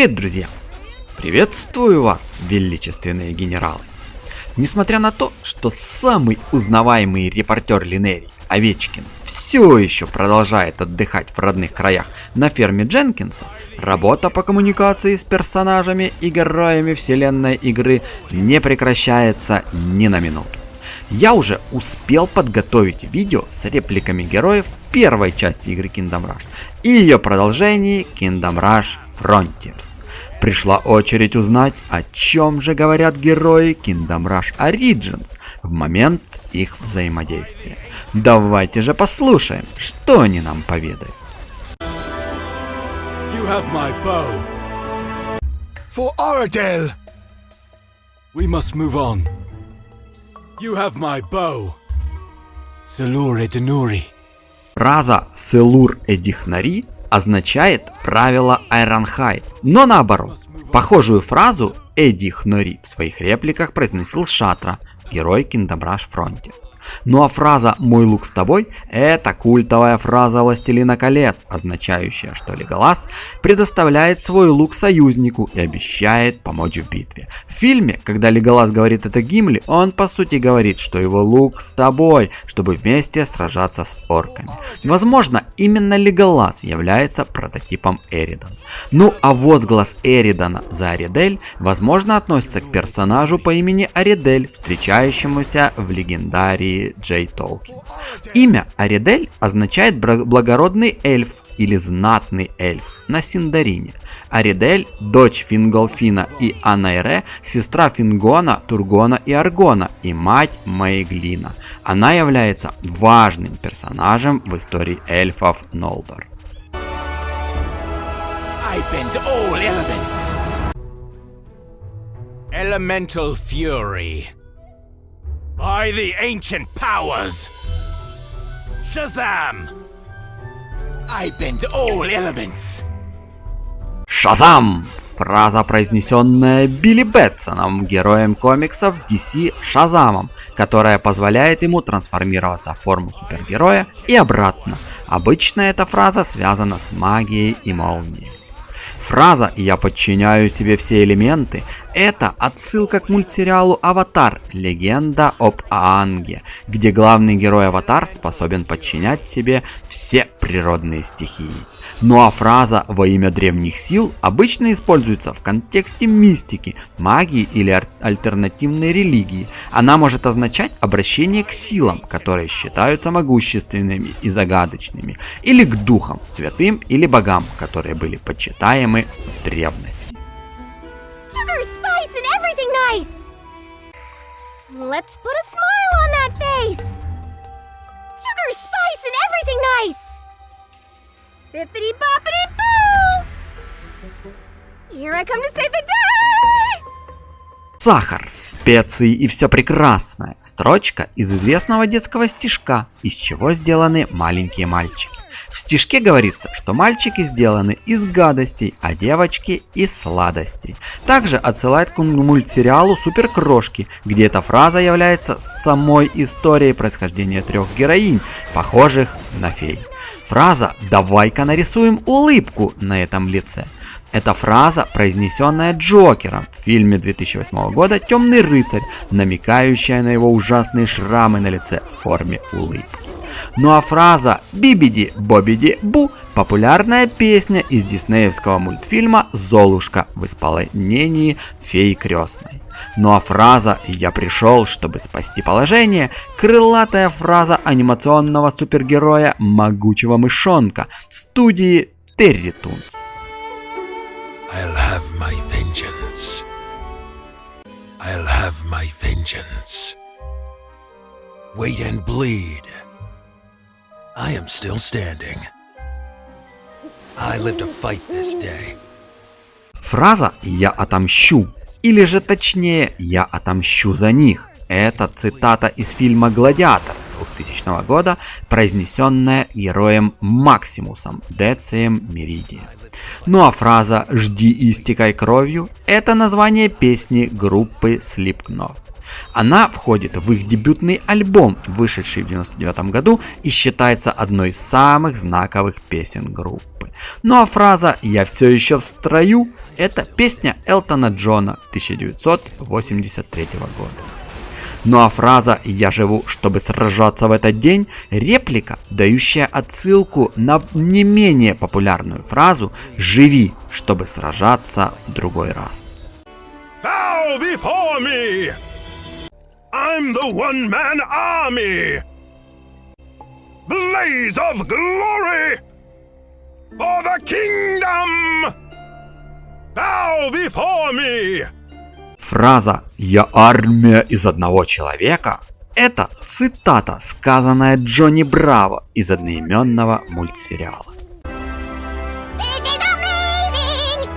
Привет, друзья! Приветствую вас, величественные генералы! Несмотря на то, что самый узнаваемый репортер Линерий, Овечкин, все еще продолжает отдыхать в родных краях на ферме Дженкинса, работа по коммуникации с персонажами и героями вселенной игры не прекращается ни на минуту. Я уже успел подготовить видео с репликами героев первой части игры Kingdom Rush и ее продолжении Kingdom Rush Frontiers. Пришла очередь узнать, о чем же говорят герои Kingdom Rush Origins в момент их взаимодействия. Давайте же послушаем, что они нам поведают. You have my bow. For Aradel! We must move on. You have my bow. Селур Эдинури. Фраза «Селур Эдихнари» означает правило Айронхайд, но наоборот. Похожую фразу Эдихнари в своих репликах произносил Шатра, герой Kingdom Rush Frontiers. Ну а фраза «Мой лук с тобой» — это культовая фраза Властелина колец, означающая, что Леголас предоставляет свой лук союзнику и обещает помочь в битве. В фильме, когда Леголас говорит это Гимли, он по сути говорит, что его лук с тобой, чтобы вместе сражаться с орками. Возможно, именно Леголас является прототипом Эридана. Ну а возглас Эридана за Аридель, возможно, относится к персонажу по имени Аридель, встречающемуся в легендарии Джей Толкин. Имя Аридель означает благородный эльф или знатный эльф на Синдарине. Аридель – дочь Финголфина и Анайре, сестра Фингона, Тургона и Аргона и мать Мейглина. Она является важным персонажем в истории эльфов Нолдор. I bend all elements. Elemental fury. By the ancient powers. Shazam! I bend all elements. Шазам! Фраза, произнесенная Билли Бэтсоном, героем комиксов DC Шазамом, которая позволяет ему трансформироваться в форму супергероя и обратно. Обычно эта фраза связана с магией и молнией. Фраза «Я подчиняю себе все элементы» — это отсылка к мультсериалу «Аватар. Легенда об Аанге», где главный герой Аватар способен подчинять себе все природные стихии. Ну а фраза «Во имя древних сил» обычно используется в контексте мистики, магии или альтернативной религии. Она может означать обращение к силам, которые считаются могущественными и загадочными, или к духам, святым или богам, которые были почитаемы в древности. Sugar, spice, and everything nice! Let's put a smile on that face! Sugar, spice, and everything nice! Bippity boppity boo! Here I come to save the day! Сахар, специи и все прекрасное. Строчка из известного детского стишка, из чего сделаны маленькие мальчики. В стишке говорится, что мальчики сделаны из гадостей, а девочки из сладостей. Также отсылает к мультсериалу Суперкрошки, где эта фраза является самой историей происхождения трех героинь, похожих на фей. Фраза «давай-ка нарисуем улыбку на этом лице». Это фраза, произнесенная Джокером в фильме 2008 года «Темный рыцарь», намекающая на его ужасные шрамы на лице в форме улыбки. Ну а фраза «бибиди-бобиди-бу» — популярная песня из диснеевского мультфильма «Золушка» в исполнении феи крестной. Ну а фраза «Я пришел, чтобы спасти положение» — крылатая фраза анимационного супергероя Могучего Мышонка студии Terry Toons. I'll have my vengeance. I'll have my vengeance. Wait and bleed. I am still standing. I live to fight this day. Фраза «Я отомщу» или же точнее «Я отомщу за них» — это цитата из фильма «Гладиатор» 2000 года, произнесенная героем Максимусом Децием Меридием. Ну а фраза «Жди и истекай кровью» — это название песни группы Slipknot. Она входит в их дебютный альбом, вышедший в 1999 году и считается одной из самых знаковых песен группы. Ну а фраза «Я все еще в строю» — это песня Элтона Джона 1983 года. Ну а фраза «Я живу, чтобы сражаться в этот день» — реплика, дающая отсылку на не менее популярную фразу «Живи, чтобы сражаться в другой раз». Bow before me! I'm the one-man army! Blaze of glory! For the kingdom! Bow before me! Фраза «Я армия из одного человека» — это цитата, сказанная Джонни Браво из одноименного мультсериала. This is amazing!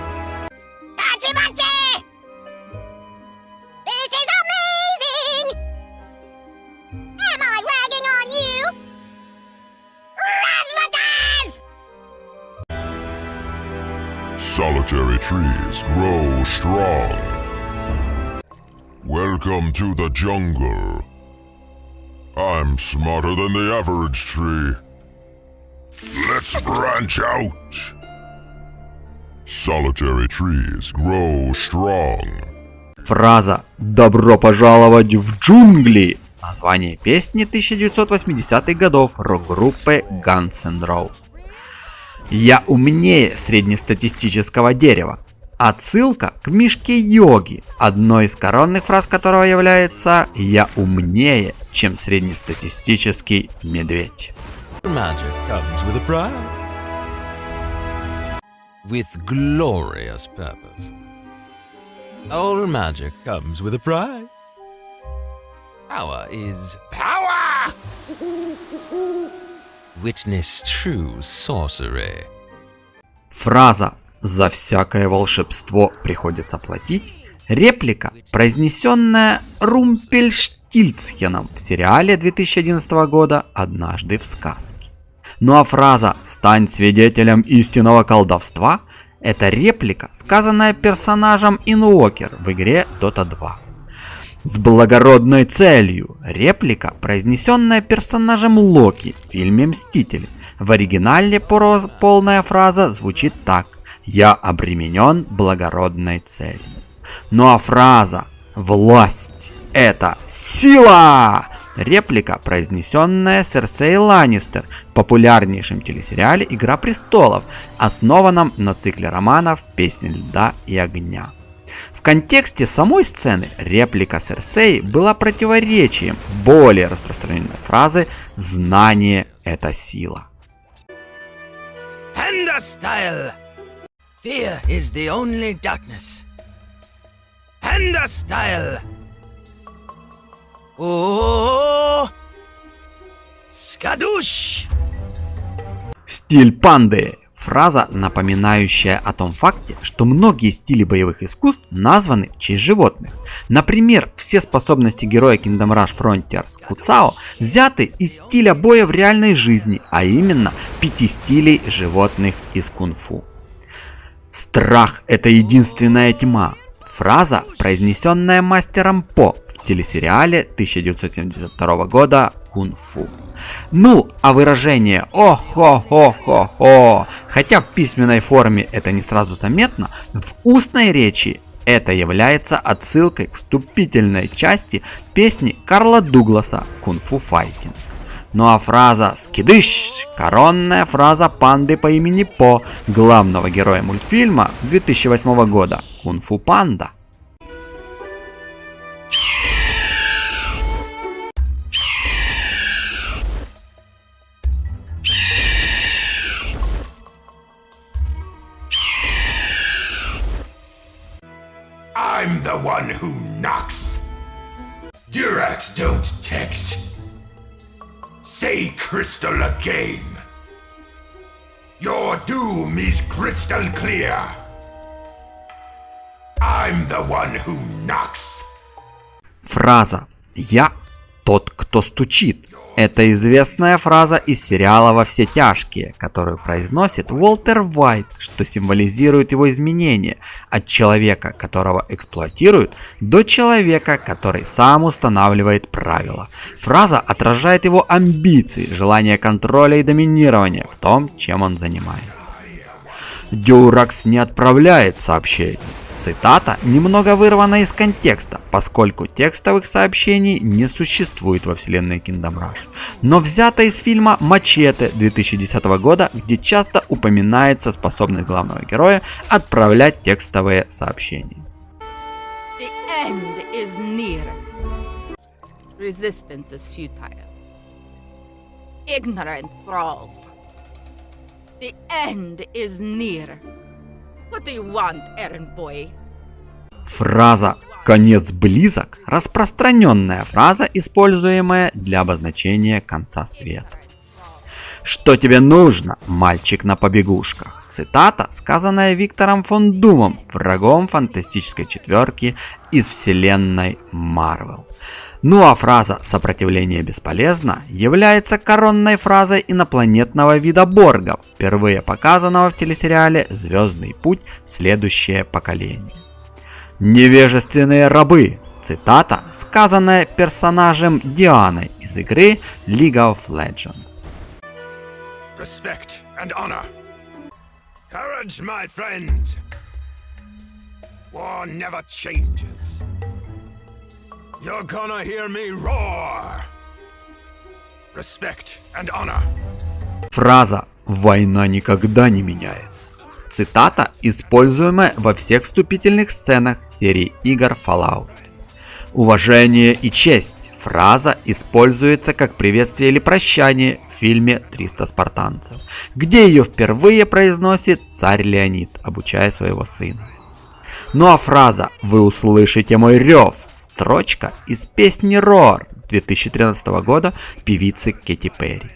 Tachi-machi! This is amazing! Am I ragging on you? Razzmatazz! Solitary trees grow strong. Welcome to the jungle. I'm smarter than the average tree. Let's branch out. Solitary trees grow strong. Фраза «Добро пожаловать в джунгли» — название песни 1980-х годов рок-группы Guns N' Roses. «Я умнее среднестатистического дерева». Отсылка к Мишке Йоги, одной из коронных фраз которого является «Я умнее, чем среднестатистический медведь». Magic comes with a prize. With glorious purpose. All magic comes with a prize. Power is power! Witness true sorcery. Фраза «За всякое волшебство приходится платить» — реплика, произнесенная Румпельштильцхеном в сериале 2011 года «Однажды в сказке». Ну а фраза «Стань свидетелем истинного колдовства» — это реплика, сказанная персонажем Инвокер в игре Dota 2. «С благородной целью» — реплика, произнесенная персонажем Локи в фильме «Мстители». В оригинале полная фраза звучит так: «Я обременен благородной целью». Ну а фраза «Власть — это сила» — реплика, произнесенная Серсей Ланнистер в популярнейшем телесериале «Игра престолов», основанном на цикле романов «Песнь льда и огня». В контексте самой сцены реплика Серсей была противоречием более распространенной фразы «Знание — это сила». Panda style! Fear is the only darkness. Panda style! Oh! Skadoosh! Стиль панды — фраза, напоминающая о том факте, что многие стили боевых искусств названы в честь животных. Например, все способности героя Kingdom Rush Frontiers Куцао взяты из стиля боя в реальной жизни, а именно 5 стилей животных из кунг-фу. Страх — это единственная тьма. Фраза, произнесенная мастером По в телесериале 1972 года «Кунг-фу». Ну, а выражение «О-хо-хо-хо-хо», хотя в письменной форме это не сразу заметно, в устной речи это является отсылкой к вступительной части песни Карла Дугласа «Кунг-фу Файтинг». Ну а фраза «Скидыш» — коронная фраза панды по имени По, главного героя мультфильма 2008 года «Кунг-фу Панда». I'm the one who knocks. Durax don't text. Say crystal again. Your doom is crystal clear. I'm the one who knocks. Фраза «Я тот, кто стучит» Это известная фраза из сериала «Во все тяжкие», которую произносит Уолтер Уайт, что символизирует его изменение от человека, которого эксплуатируют, до человека, который сам устанавливает правила. Фраза отражает его амбиции, желание контроля и доминирования в том, чем он занимается. Дюракс не отправляет сообщений. Цитата немного вырвана из контекста, поскольку текстовых сообщений не существует во вселенной Kingdom Rush, но взята из фильма «Мачете» 2010 года, где часто упоминается способность главного героя отправлять текстовые сообщения. The end is near. Resistance is futile. Ignorant thralls. The end is near. What do you want, errand boy? Фраза «конец близок» – распространенная фраза, используемая для обозначения конца света. «Что тебе нужно, мальчик на побегушках?» Цитата, сказанная Виктором фон Думом, врагом фантастической четверки из вселенной Марвел. Ну а фраза «сопротивление бесполезно» является коронной фразой инопланетного вида боргов, впервые показанного в телесериале «Звездный путь. Следующее поколение». «Невежественные рабы» – цитата, сказанная персонажем Дианой из игры League of Legends. Respect and honor. Courage, my friends. War never changes. You're gonna hear me roar. Respect and honor. Фраза «война никогда не меняется». Цитата, используемая во всех вступительных сценах серии игр Fallout. «Уважение и честь». Фраза используется как приветствие или прощание в фильме «300 спартанцев», где ее впервые произносит царь Леонид, обучая своего сына. Ну а фраза «Вы услышите мой рев» – строчка из песни «Roar» 2013 года певицы Кэти Перри.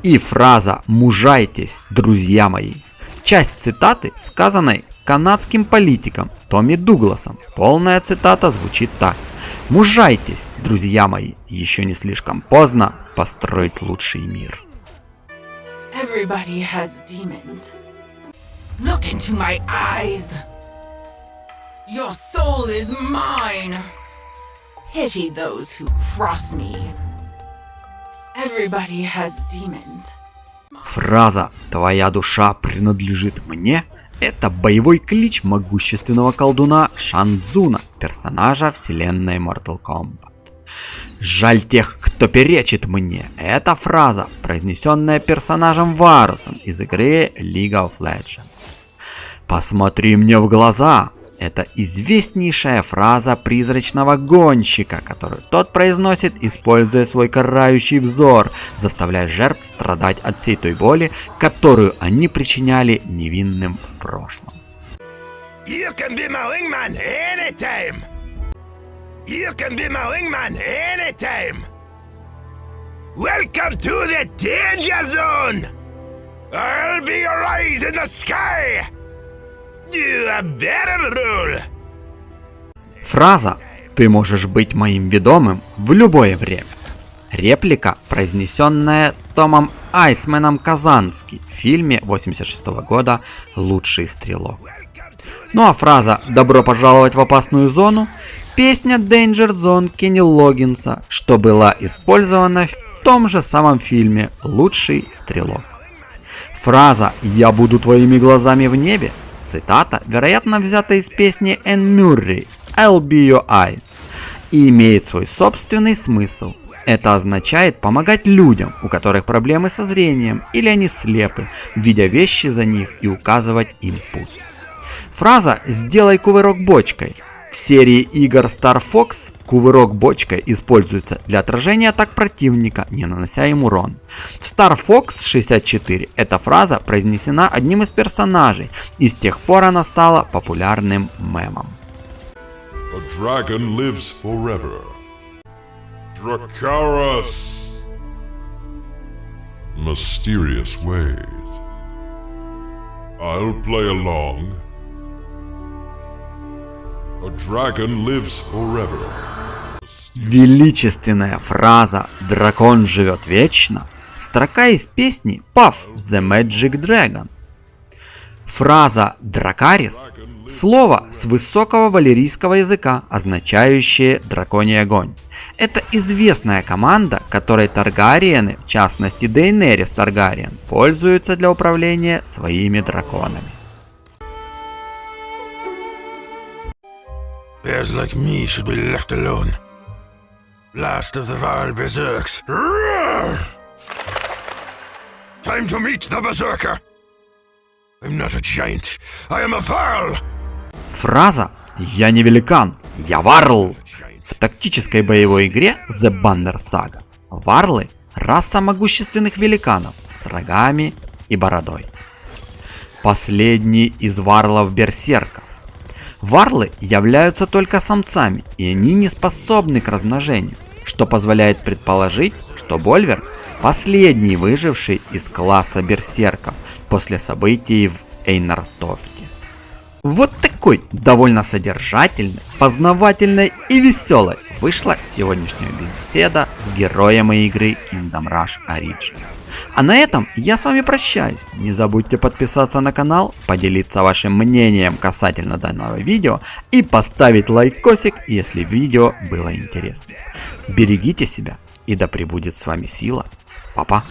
И фраза «Мужайтесь, друзья мои» – часть цитаты, сказанной канадским политиком Томми Дугласом. Полная цитата звучит так: «Мужайтесь, друзья мои, еще не слишком поздно построить лучший мир». Everybody has demons. Look into my eyes. Your soul is mine. Pity those who cross me. Everybody has demons. Фраза «Твоя душа принадлежит мне» — это боевой клич могущественного колдуна Шан Цзуна, персонажа вселенной Mortal Kombat. «Жаль тех, кто перечит мне» — это фраза, произнесенная персонажем Варусом из игры League of Legends. «Посмотри мне в глаза» — это известнейшая фраза призрачного гонщика, которую тот произносит, используя свой карающий взор, заставляя жертв страдать от всей той боли, которую они причиняли невинным в прошлом. You can be my wingman anytime. You can be my wingman anytime. Welcome to the danger zone. I'll be your eyes in the sky. You a better rule. Фраза «Ты можешь быть моим ведомым в любое время». Реплика, произнесенная Томом Айсменом Казански в фильме 1986 года «Лучший стрелок». Ну а фраза «Добро пожаловать в опасную зону» — песня Danger Zone Кенни Логгинса, что была использована в том же самом фильме «Лучший стрелок». Фраза «Я буду твоими глазами в небе» — цитата, вероятно, взята из песни Энн Мюррей «I'll be your eyes» и имеет свой собственный смысл. Это означает помогать людям, у которых проблемы со зрением или они слепы, видя вещи за них и указывать им путь. Фраза «Сделай кувырок бочкой». В серии игр Star Fox кувырок бочкой используется для отражения атак противника, не нанося им урон. В Star Fox 64 эта фраза произнесена одним из персонажей, и с тех пор она стала популярным мемом. A dragon lives forever. Dracarys. Mysterious ways. I'll play along. A dragon lives forever. Величественная фраза «Дракон живет вечно» — строка из песни Puff the Magic Dragon. Фраза «Дракарис» — слово с высокого валерийского языка, означающее «драконий огонь». Это известная команда, которой Таргариены, в частности Дейенерис Таргариен, пользуются для управления своими драконами. Bears like me should be left alone. Last of the Varl Berserks. Roar! Time to meet the Berserker. I'm not a giant. I am a Varl. Фраза «Я не великан, я варл» в тактической боевой игре The Banner Saga. Варлы – раса могущественных великанов с рогами и бородой. Последний из варлов-берсерков. Варлы являются только самцами, и они не способны к размножению, что позволяет предположить, что Больверк – последний выживший из класса берсерков после событий в Эйнартофте. Вот такой довольно содержательной, познавательной и веселой вышла сегодняшняя беседа с героем игры Kingdom Rush Origins. А на этом я с вами прощаюсь. Не забудьте подписаться на канал, поделиться вашим мнением касательно данного видео и поставить лайкосик, если видео было интересно. Берегите себя и да пребудет с вами сила. Па-па.